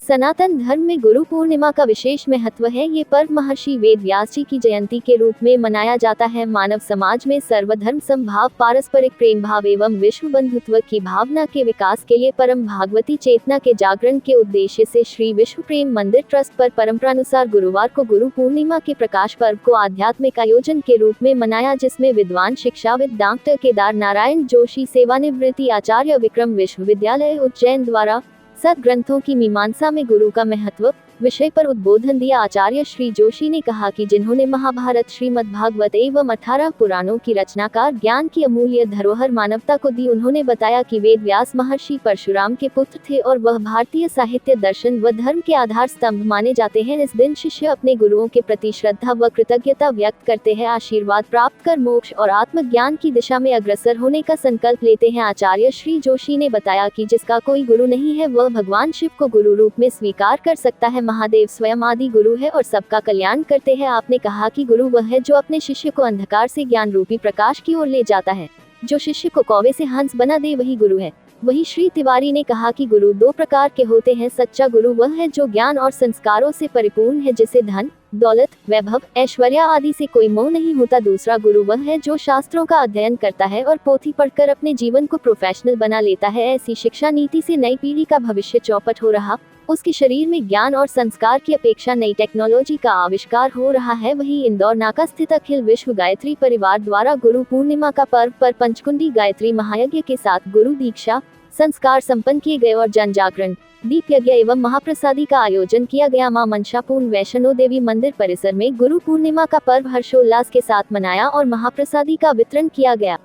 सनातन धर्म में गुरु पूर्णिमा का विशेष महत्व है। ये पर्व महर्षि वेद व्यास जी की जयंती के रूप में मनाया जाता है। मानव समाज में सर्वधर्म समभाव, पारस्परिक प्रेम भाव एवं विश्व बंधुत्व की भावना के विकास के लिए परम भागवती चेतना के जागरण के उद्देश्य से श्री विश्व प्रेम मंदिर ट्रस्ट पर परंपरानुसार गुरुवार को गुरु पूर्णिमा के प्रकाश पर्व को आध्यात्मिक आयोजन के रूप में मनाया, जिसमें विद्वान शिक्षाविद डॉक्टर केदार नारायण जोशी, सेवानिवृत्ति आचार्य विक्रम विश्वविद्यालय उज्जैन द्वारा सत ग्रंथों की मीमांसा में गुरु का महत्व विषय पर उद्बोधन दिया। आचार्य श्री जोशी ने कहा कि जिन्होंने महाभारत, श्रीमद् भागवत एवं 18 पुराणों की रचनाकार ज्ञान की अमूल्य धरोहर मानवता को दी। उन्होंने बताया कि वेद व्यास महर्षि परशुराम के पुत्र थे और वह भारतीय साहित्य, दर्शन व धर्म के आधार स्तंभ माने जाते हैं। इस दिन शिष्य अपने गुरुओं के प्रति श्रद्धा व कृतज्ञता व्यक्त करते हैं, आशीर्वाद प्राप्त कर मोक्ष और आत्मज्ञान की दिशा में अग्रसर होने का संकल्प लेते हैं। आचार्य श्री जोशी ने बताया कि जिसका कोई गुरु नहीं है वह भगवान शिव को गुरु रूप में स्वीकार कर सकता है। महादेव स्वयं आदि गुरु है और सबका कल्याण करते हैं। आपने कहा कि गुरु वह है जो अपने शिष्य को अंधकार से ज्ञान रूपी प्रकाश की ओर ले जाता है। जो शिष्य को कौवे से हंस बना दे वही गुरु है। वही श्री तिवारी ने कहा कि गुरु दो प्रकार के होते हैं। सच्चा गुरु वह है जो ज्ञान और संस्कारों से परिपूर्ण है, जिसे धन, दौलत, वैभव, ऐश्वर्य आदि से कोई मोह नहीं होता। दूसरा गुरु वह है जो शास्त्रों का अध्ययन करता है और पोथी पढ़कर अपने जीवन को प्रोफेशनल बना लेता है। ऐसी शिक्षा नीति से नई पीढ़ी का भविष्य चौपट हो रहा, उसके शरीर में ज्ञान और संस्कार की अपेक्षा नई टेक्नोलॉजी का आविष्कार हो रहा है। वही इंदौर नाका स्थित अखिल विश्व गायत्री परिवार द्वारा गुरु पूर्णिमा का पर्व पर पंचकुंडी गायत्री महायज्ञ के साथ गुरु दीक्षा संस्कार संपन्न किए गए और जन जागरण, दीप यज्ञ एवं महाप्रसादी का आयोजन किया गया। मां मनसापूर्ण वैष्णो देवी मंदिर परिसर में गुरु पूर्णिमा का पर्व हर्षोल्लास के साथ मनाया और महाप्रसादी का वितरण किया गया।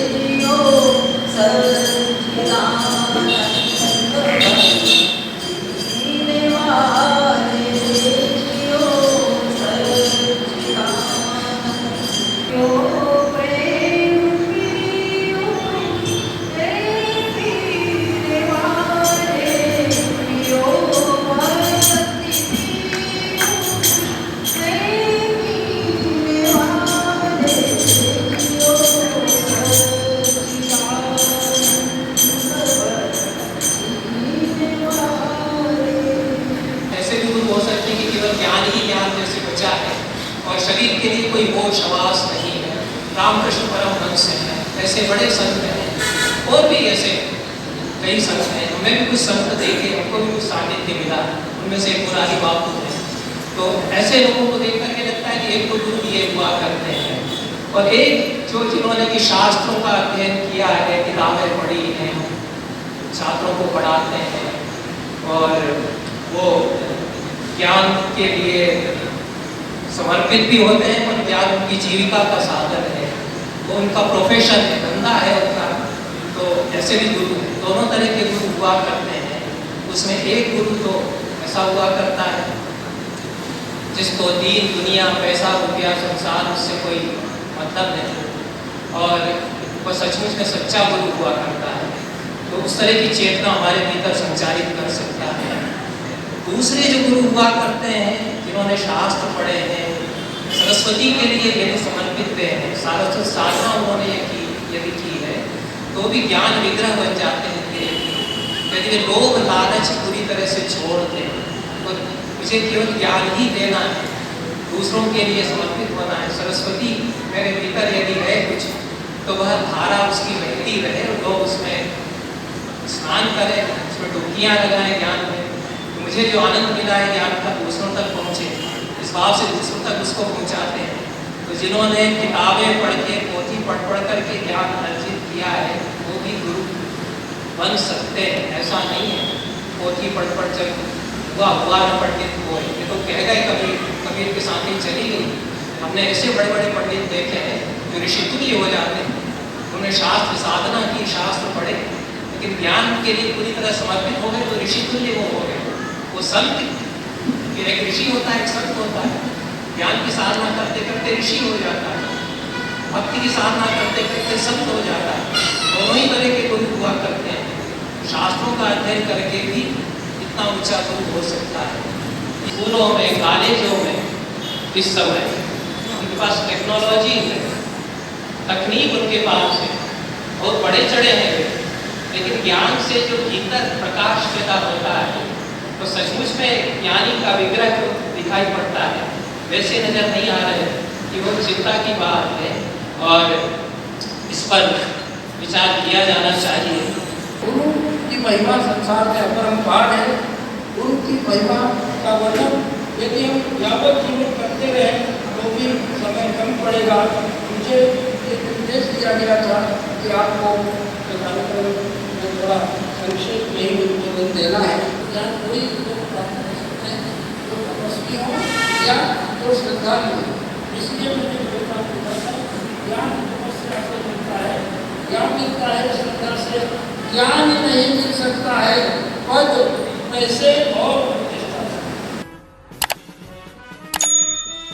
ज्ञान ही ज्ञान जैसे बचा है और शरीर के लिए कोई मोह शवास नहीं है। रामकृष्ण परमहंस है, ऐसे बड़े संत हैं और भी ऐसे कई संत हैं। हमें भी कुछ संत देखे, हमको भी कुछ सानिध्य मिला, उनमें से पुरानी बापू है। तो ऐसे लोगों को देख करके लगता है कि एक तो गुरु दिए हुआ करते हैं और एक जो जिन्होंने कि शास्त्रों का अध्ययन किया है, किताबें पढ़ी हैं, छात्रों को पढ़ाते हैं और वो ज्ञान के लिए समर्पित भी होते हैं और ज्ञान उनकी जीविका का साधन है, वो उनका प्रोफेशन है, धंधा है उनका। तो ऐसे भी गुरु हैं, दोनों तरह के गुरु हुआ करते हैं। उसमें एक गुरु तो ऐसा हुआ करता है जिसको दीन दुनिया, पैसा रुपया, संसार, उससे कोई मतलब नहीं और वह सचमुच में सच्चा गुरु हुआ करता है। तो उस तरह की चेतना हमारे भीतर संचारित कर सकता है। दूसरे जो गुरु हुआ करते हैं, जिन्होंने शास्त्र पढ़े हैं, सरस्वती के लिए यदि समर्पित हैं, सारस्वत साधना उन्होंने यदि की है, तो भी ज्ञान विग्रह बन जाते हैं धीरे धीरे। यदि लोभ लालच पूरी तरह से छोड़ दें तो मुझे केवल ज्ञान ही देना है, दूसरों के लिए समर्पित होना है। सरस्वती मेरे भीतर यदि है कुछ, तो वह धारा उसकी बहती रहे और लोग उसमें स्नान करें, उसमें डुबकियाँ लगाएं ज्ञान में। मुझे जो आनंद मिला है ज्ञान का दूसरों तक पहुँचे, इस भाव से दूसरों तक उसको पहुँचाते हैं। तो जिन्होंने किताबें पढ़ के, पोथी पढ़ करके ज्ञान अर्जित किया है, वो भी गुरु बन सकते हैं। ऐसा नहीं है पोथी पढ़ जब हुआ न पंडित हुए, ये तो कह गए कबीर के साथ ही चली गई। हमने ऐसे बड़े बड़े पंडित देखे हैं जो ऋषितुल्य हो जाते हैं। उन्होंने शास्त्र साधना की, शास्त्र पढ़े, लेकिन ज्ञान के लिए पूरी तरह समर्पित हो गए तो ऋषितुल्य वो हो गए। वो संत, एक ऋषि होता है, एक संत होता है। ज्ञान की साधना करते करते ऋषि हो जाता है, भक्ति की साधना करते करते संत हो जाता है। दोनों ही तरह के गुरु हुआ करते हैं। शास्त्रों का अध्ययन करके भी इतना ऊंचा गुरु हो सकता है। स्कूलों में, कॉलेजों में इस समय उनके पास टेक्नोलॉजी है, तकनीक उनके पास है, बहुत बड़े चढ़े हैं, लेकिन ज्ञान से जो भीतर प्रकाश पैदा होता है तो सचमुच में ज्ञानी का विग्रह जो दिखाई पड़ता है वैसे नजर नहीं आ रहे कि वो चिंता की बात है और इस पर विचार किया जाना चाहिए। गुरु की महिमा संसार में अपरंपार है। गुरु की महिमा का वर्णन यदि हम यावत जीवन करते रहे तो भी समय कम पड़ेगा। मुझे एक निर्देश दिया गया था कि आपको कार्यक्रम में थोड़ा संक्षेप में ही उद्बोधन देना है। या कोई लोग प्राप्त कर सकते हैं जो तपस्वी हो या जो श्रद्धालु हो। इसलिए मुझे बोलना पड़ता है ज्ञान तपस्या से मिलता है, ज्ञान मिलता है श्रद्धा से। ज्ञान नहीं मिल सकता है, पद पैसे और